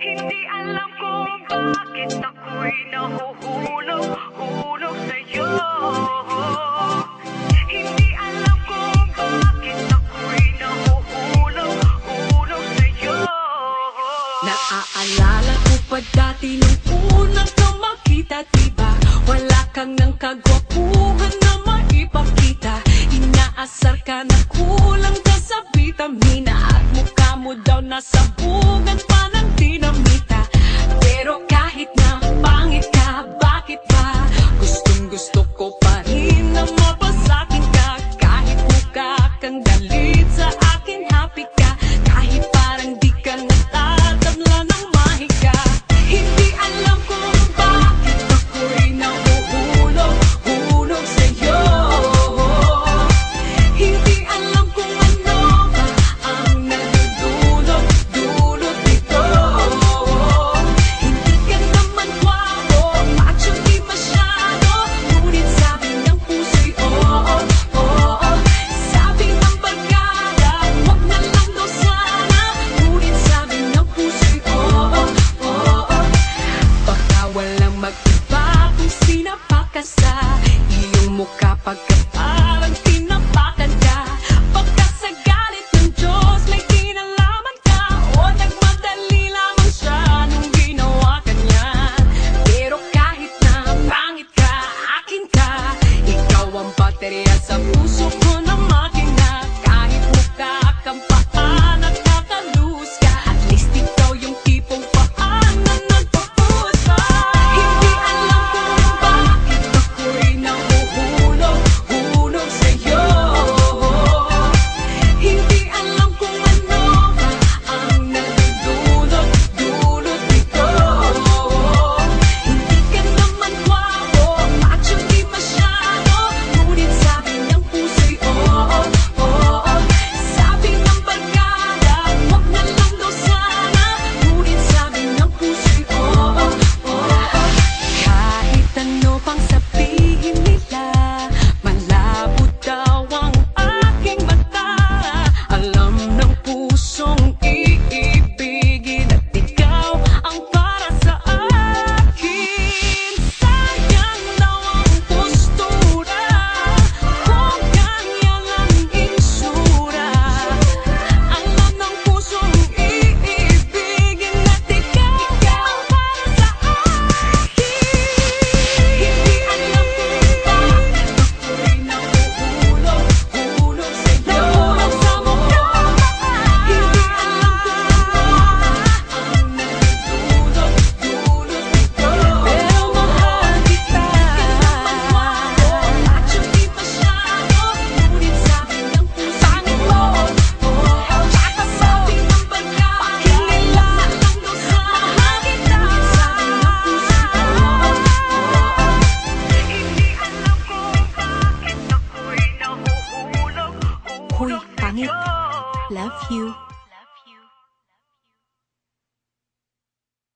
Hindi alam kung bakit ako'y nahuhulog sa'yo. Hindi alam kung bakit ako'y nahuhulog sa'yo. Naaalala ko pa dati nung unang ka makita, diba? Wala kang ng kagwapuhan na maipakita. Inaasar ka na kulang ka sa vitamina, at mukha mo daw nasa bugan pa ng dinamita. Pero kahit na pangit ka, bakit ba gustong gusto ko pa rin na mapasakin ka? Kahit mukha kang galit sa akin, happy ka. Kahit parang di ka natatabla ng mahiga. Hindi alam kung bakit ako'y nahuhulog sa'yo. Hindi alam kung ano ba ang nagdudulot nito. Hindi ka naman gwapo, macho di masyado, ngunit sabi ng puso'y oo, oo. Sabi ng barkada, wag na lang daw sana, ngunit sabi ng puso'y oo, oo. Baka walang mag-iba kung sinapak ka sa iyong mukha, pagka parang tinapakan ka. Baka sa galit ng Diyos may kinalaman ka, o nagmadali lamang siya nung ginawa ka niya. Pero kahit na pangit ka, akin ka. Ikaw ang baterya sa puso ko na makina. Kahit mukha kang paa, nakakalus ka, at least ikaw yung tipong paa na nagpapuus pa. Hindi alam kung bakit ako'y nahuhulog sa'yo. Hindi alam kung ano ba ang nagdudulot nito. Hindi ka naman gwapo, macho di masyado, ngunit sabi ng puso'y oo, oo. Sabi ng barkada, wag na lang daw sana, ngunit sabi ng puso'y oo, oo. Kahit ano pang sabihin nila, malabo daw ang aking mata. Alam ng pusong iibigin, at ikaw ang para sa akin. Sayang daw ang postura, kung ganyan ang insura. Alam ng pusong iibigin, at ikaw ang para sa akin. Hindi alam kung bakit ako'y nahuhulog sa'yo. Nahulog sa mukha. Hindi alam kung ano ang nagdudulot nito. Pero mahal kita. Macho di masyado, ngunit sabi ng puso mo, tsaka sabi ng barkada, kinila lang daw sana, ngunit sabi ng puso mo. Hindi alam kung bakit ako'y Hoy, nahuhulog pangit. sa'yo. Love you.